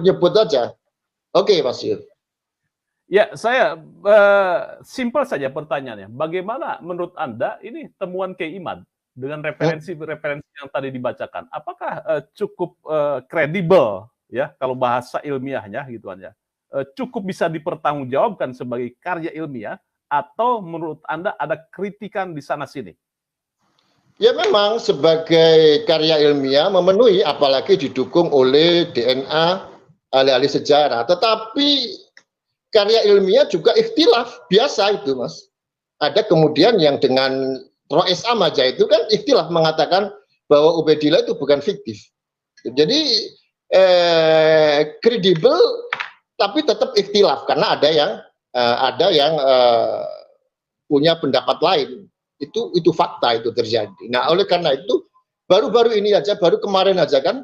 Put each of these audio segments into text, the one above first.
nyebut aja. Oke, Mas Yud. Ya, saya simpel saja pertanyaannya. Bagaimana menurut Anda ini temuan Kiai Imad dengan referensi-referensi yang tadi dibacakan? Apakah cukup kredibel ya kalau bahasa ilmiahnya gitu aja? Cukup bisa dipertanggungjawabkan sebagai karya ilmiah atau menurut Anda ada kritikan di sana sini? Ya memang sebagai karya ilmiah memenuhi, apalagi didukung oleh DNA ahli-ahli sejarah. Tetapi karya ilmiah juga ikhtilaf, biasa itu Mas. Ada kemudian yang dengan Rois Am aja itu kan ikhtilaf mengatakan bahwa Ubaidillah itu bukan fiktif. Jadi kredibel tapi tetap ikhtilaf karena ada yang punya pendapat lain. Itu fakta itu terjadi. Nah, oleh karena itu baru-baru ini aja, baru kemarin aja kan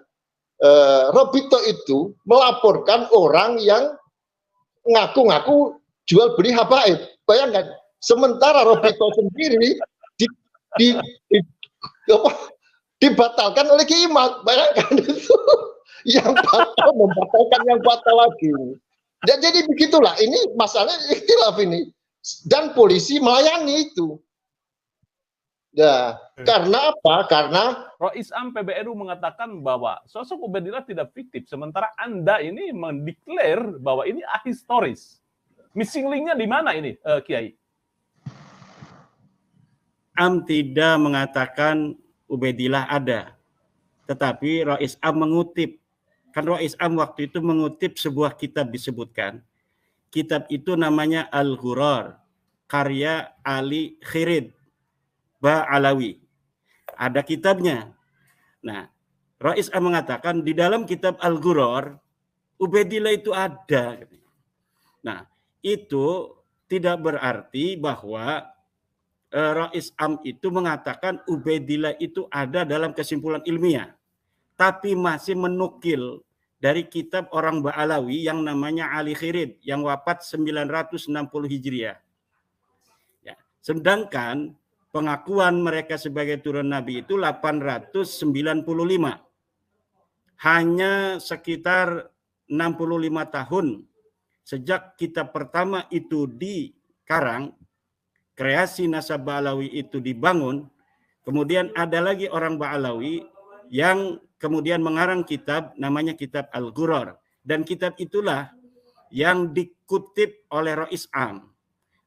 Robito itu melaporkan orang yang ngaku-ngaku jual beli habaib. Bayangkan, sementara Robito sendiri dibatalkan oleh Ki Imad. Bayangkan itu yang batal membatalkan yang batal lagi. Dan jadi begitulah, ini masalahnya ikhtilaf ini. Dan polisi melayani itu. Ya, karena apa? Karena Rois Am PBNU mengatakan bahwa sosok Ubaidillah tidak fiktif, sementara Anda ini mendeklar bahwa ini ahistoris. Missing link-nya di mana ini, Kiai? Am tidak mengatakan Ubaidillah ada, tetapi Rois Am mengutip. Kan Rois Am waktu itu mengutip sebuah kitab disebutkan. Kitab itu namanya Al-Ghurar, karya Ali Khirid Ba'alawi. Ada kitabnya. Nah, Rois Am mengatakan di dalam kitab Al-Ghurar, Ubaidillah itu ada. Nah, itu tidak berarti bahwa Rois Am itu mengatakan Ubaidillah itu ada dalam kesimpulan ilmiah. Tapi masih menukil dari kitab orang Ba'alawi yang namanya Ali Khirid yang wafat 960 Hijriah. Ya, sedangkan pengakuan mereka sebagai turun Nabi itu 895. Hanya sekitar 65 tahun sejak kitab pertama itu dikarang, kreasi nasab Ba'alawi itu dibangun, kemudian ada lagi orang Ba'alawi yang kemudian mengarang kitab namanya kitab Al-Ghurar. Dan kitab itulah yang dikutip oleh Rois Am.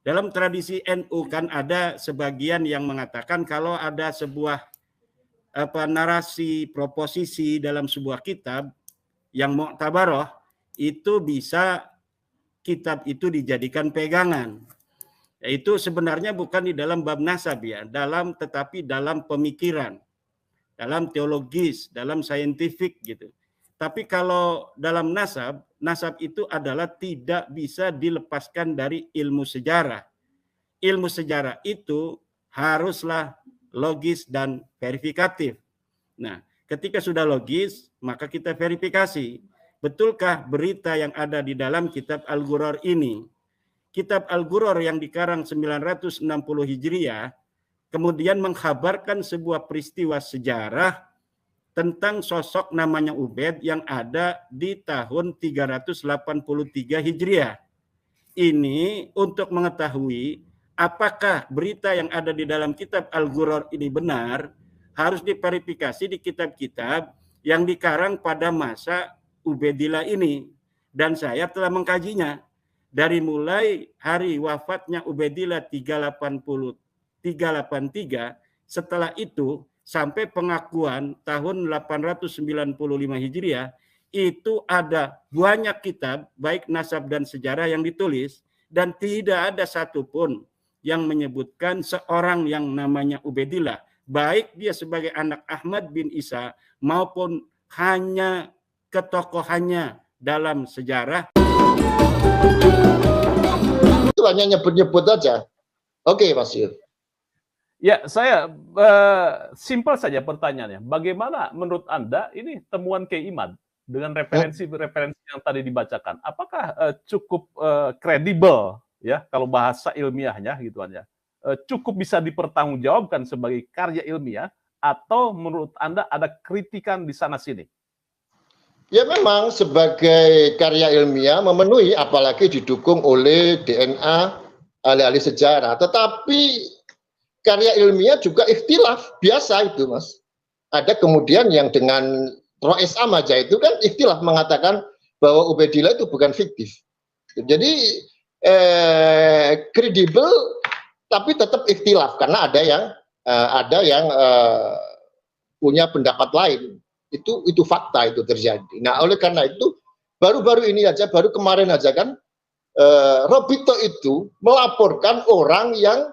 Dalam tradisi NU kan ada sebagian yang mengatakan kalau ada sebuah narasi proposisi dalam sebuah kitab yang mu'tabaroh, itu bisa kitab itu dijadikan pegangan. Itu sebenarnya bukan di dalam bab nasab ya, tetapi dalam pemikiran, dalam teologis, dalam saintifik gitu. Tapi kalau dalam nasab itu adalah tidak bisa dilepaskan dari ilmu sejarah. Ilmu sejarah itu haruslah logis dan verifikatif. Nah, ketika sudah logis, maka kita verifikasi. Betulkah berita yang ada di dalam kitab Al-Ghurar ini? Kitab Al-Ghurar yang dikarang 960 Hijriah, kemudian mengkhabarkan sebuah peristiwa sejarah tentang sosok namanya Ubaid yang ada di tahun 383 Hijriah. Ini untuk mengetahui apakah berita yang ada di dalam kitab Al-Ghurar ini benar, harus diverifikasi di kitab-kitab yang dikarang pada masa Ubaidillah ini. Dan saya telah mengkajinya. Dari mulai hari wafatnya Ubaidillah 383, setelah itu sampai pengakuan tahun 895 Hijriah, itu ada banyak kitab, baik nasab dan sejarah yang ditulis, dan tidak ada satupun yang menyebutkan seorang yang namanya Ubaidillah, baik dia sebagai anak Ahmad bin Isa, maupun hanya ketokohannya dalam sejarah. Itu hanya nyebut-nyebut aja. Oke, Mas Yud. Ya, saya simpel saja pertanyaannya. Bagaimana menurut Anda ini temuan Kiai Imad dengan referensi-referensi yang tadi dibacakan? Apakah cukup kredibel ya kalau bahasa ilmiahnya gitu aja? Cukup bisa dipertanggungjawabkan sebagai karya ilmiah atau menurut Anda ada kritikan di sana sini? Ya memang sebagai karya ilmiah memenuhi, apalagi didukung oleh DNA ahli-ahli sejarah. Tetapi karya ilmiah juga ikhtilaf, biasa itu Mas. Ada kemudian yang dengan Rois Am aja itu kan ikhtilaf mengatakan bahwa Ubaidillah itu bukan fiktif. Jadi kredibel tapi tetap ikhtilaf karena ada yang punya pendapat lain. Itu fakta itu terjadi. Nah, oleh karena itu baru-baru ini aja, baru kemarin aja kan Robito itu melaporkan orang yang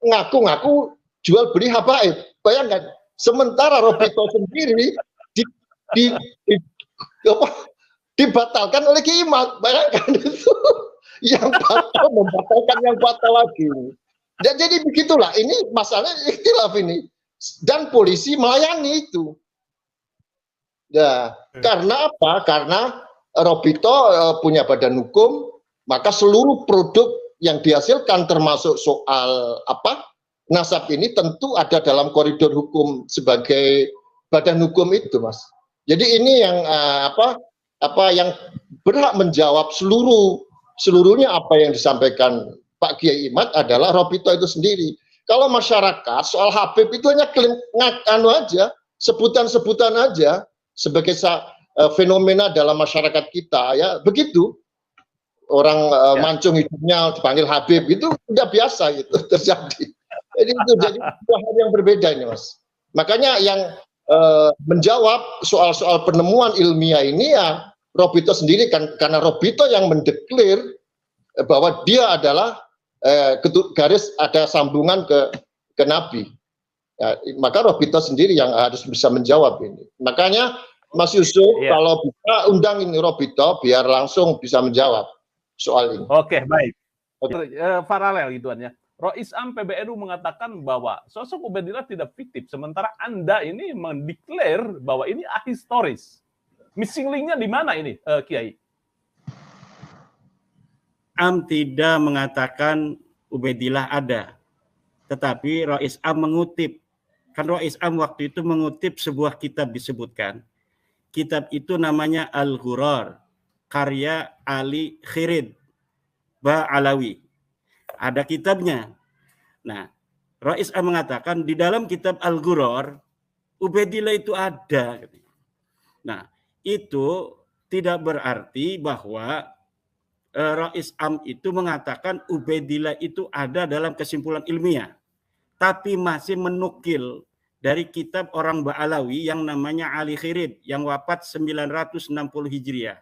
ngaku-ngaku jual beli habaib. Bayangkan, sementara Robito sendiri di, di, di, apa, dibatalkan oleh Ki Imad. Bayangkan itu yang batal membatalkan yang batal lagi. Dan jadi begitulah, ini masalahnya ikhtilaf ini. Dan polisi melayani itu. Ya, karena apa? Karena Robito punya badan hukum, maka seluruh produk yang dihasilkan termasuk soal nasab ini tentu ada dalam koridor hukum sebagai badan hukum itu, Mas. Jadi ini yang yang berhak menjawab seluruhnya apa yang disampaikan Pak Kiai Imad adalah Robito itu sendiri. Kalau masyarakat soal Habib itu hanya klaim aja, sebutan-sebutan aja sebagai fenomena dalam masyarakat kita, ya begitu. Orang mancung hidupnya dipanggil Habib, itu udah biasa gitu terjadi. Jadi itu jadi dua hal yang berbeda ini, Mas. Makanya yang menjawab soal-soal penemuan ilmiah ini ya Robito sendiri kan, karena Robito yang mendeklir bahwa dia adalah garis ada sambungan ke Nabi. Ya, maka Robito sendiri yang harus bisa menjawab ini. Makanya Mas Yusuf kalau bisa undang ini Robito biar langsung bisa menjawab soal ini. Oke, baik. Paralel gituannya. Rois Am PBNU mengatakan bahwa sosok Ubaidillah tidak fiktif, sementara Anda ini mendeklar bahwa ini ahistoris. Missing link-nya di mana ini, Kiai? Am tidak mengatakan Ubaidillah ada, tetapi Rois Am mengutip. Kan Rois Am waktu itu mengutip sebuah kitab disebutkan. Kitab itu namanya Al-Ghurar, karya Ali Khirid Ba'alawi. Ada kitabnya. Nah, Rois Am mengatakan di dalam kitab Al-Ghurar, Ubaidillah itu ada. Nah, itu tidak berarti bahwa Rois Am itu mengatakan Ubaidillah itu ada dalam kesimpulan ilmiah, tapi masih menukil dari kitab orang Ba'alawi yang namanya Ali Khirid yang wafat 960 Hijriah.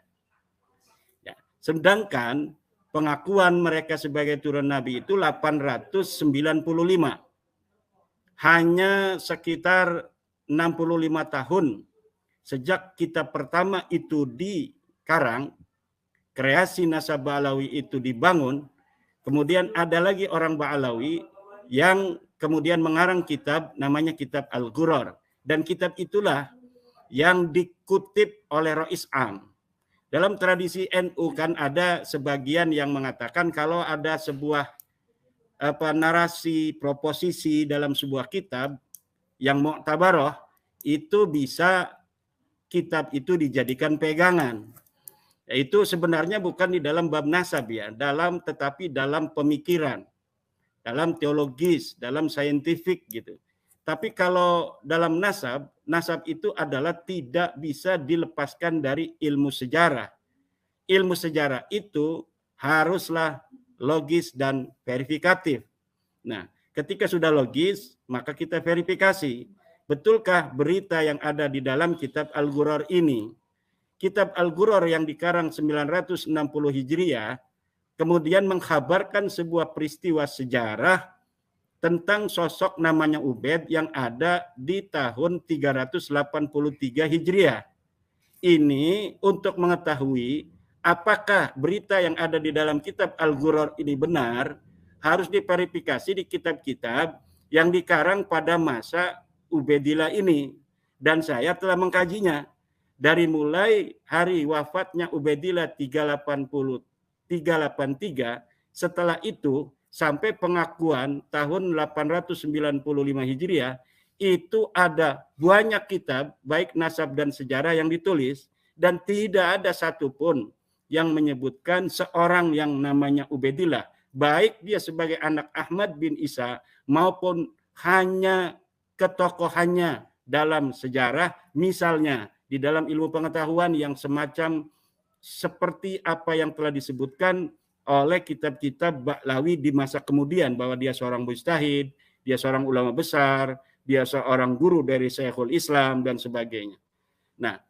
Ya, sedangkan pengakuan mereka sebagai turun Nabi itu 895. Hanya sekitar 65 tahun sejak kitab pertama itu dikarang, kreasi nasab Ba'alawi itu dibangun, kemudian ada lagi orang Ba'alawi yang kemudian mengarang kitab namanya kitab Al-Ghurar, dan kitab itulah yang dikutip oleh Rois Am. Dalam tradisi NU kan ada sebagian yang mengatakan kalau ada sebuah narasi proposisi dalam sebuah kitab yang mu'tabaroh, itu bisa kitab itu dijadikan pegangan. Itu sebenarnya bukan di dalam bab nasab ya, tetapi dalam pemikiran, dalam teologis, dalam saintifik gitu. Tapi kalau dalam nasab itu adalah tidak bisa dilepaskan dari ilmu sejarah. Ilmu sejarah itu haruslah logis dan verifikatif. Nah, ketika sudah logis, maka kita verifikasi. Betulkah berita yang ada di dalam kitab Al-Ghurar ini? Kitab Al-Ghurar yang dikarang 960 Hijriah, kemudian mengkhabarkan sebuah peristiwa sejarah tentang sosok namanya Ubaid yang ada di tahun 383 Hijriah. Ini untuk mengetahui apakah berita yang ada di dalam kitab Al-Ghurar ini benar, harus diverifikasi di kitab-kitab yang dikarang pada masa Ubaidillah ini. Dan saya telah mengkajinya. Dari mulai hari wafatnya Ubaidillah 383, setelah itu sampai pengakuan tahun 895 Hijriah, itu ada banyak kitab, baik nasab dan sejarah yang ditulis, dan tidak ada satupun yang menyebutkan seorang yang namanya Ubaidillah, baik dia sebagai anak Ahmad bin Isa maupun hanya ketokohannya dalam sejarah, misalnya di dalam ilmu pengetahuan yang semacam seperti apa yang telah disebutkan oleh kitab-kitab Ba'lawi di masa kemudian, bahwa dia seorang mujtahid, dia seorang ulama besar, dia seorang guru dari Syekhul Islam dan sebagainya. Nah,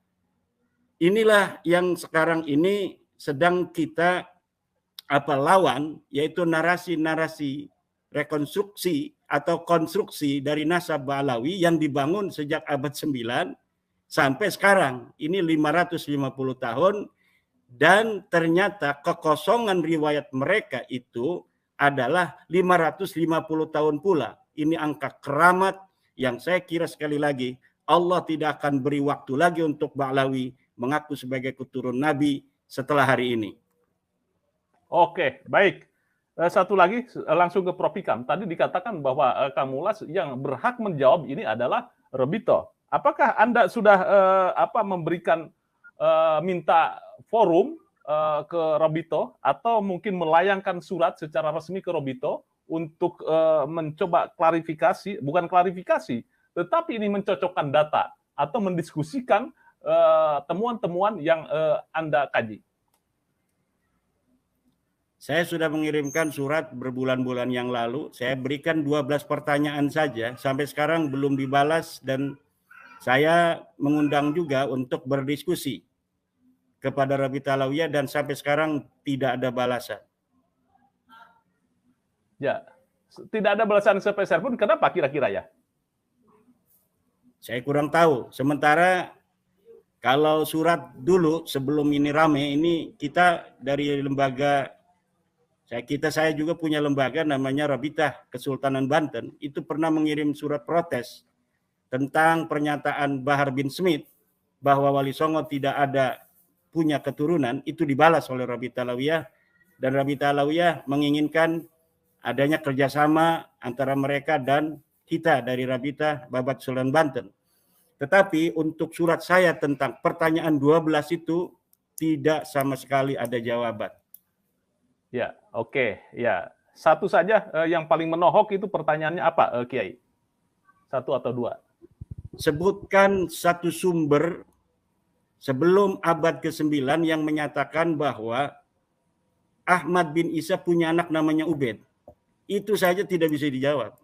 inilah yang sekarang ini sedang kita lawan, yaitu narasi-narasi rekonstruksi atau konstruksi dari nasab Ba'lawi yang dibangun sejak abad 9 sampai sekarang. Ini 550 tahun, dan ternyata kekosongan riwayat mereka itu adalah 550 tahun pula. Ini angka keramat yang saya kira sekali lagi Allah tidak akan beri waktu lagi untuk Ba'lawi mengaku sebagai keturunan Nabi setelah hari ini. Oke, baik. Satu lagi langsung ke Prof. Ikam. Tadi dikatakan bahwa Kang Mulas yang berhak menjawab ini adalah Robito. Apakah Anda sudah memberikan minta forum ke Robito atau mungkin melayangkan surat secara resmi ke Robito untuk mencoba klarifikasi, bukan klarifikasi, tetapi ini mencocokkan data atau mendiskusikan temuan-temuan yang Anda kaji? Saya sudah mengirimkan surat berbulan-bulan yang lalu. Saya berikan 12 pertanyaan saja. Sampai sekarang belum dibalas, dan saya mengundang juga untuk berdiskusi kepada Rabita Alawiyah, dan sampai sekarang tidak ada balasan. Ya, tidak ada balasan sepeser pun. Kenapa kira-kira ya? Saya kurang tahu. Sementara kalau surat dulu sebelum ini rame, ini kita dari lembaga, saya juga punya lembaga namanya Rabitah Kesultanan Banten, itu pernah mengirim surat protes tentang pernyataan Bahar bin Smith bahwa Wali Songo tidak ada punya keturunan. Itu dibalas oleh Rabitah Alawiyah, dan Rabitah Alawiyah menginginkan adanya kerjasama antara mereka dan kita dari Rabitah Babat Sultan Banten. Tetapi untuk surat saya tentang pertanyaan 12 itu tidak sama sekali ada jawaban. Ya, oke. Ya, satu saja yang paling menohok itu pertanyaannya apa, Kiai? Satu atau dua? Sebutkan satu sumber sebelum abad ke-9 yang menyatakan bahwa Ahmad bin Isa punya anak namanya Ubaid. Itu saja tidak bisa dijawab.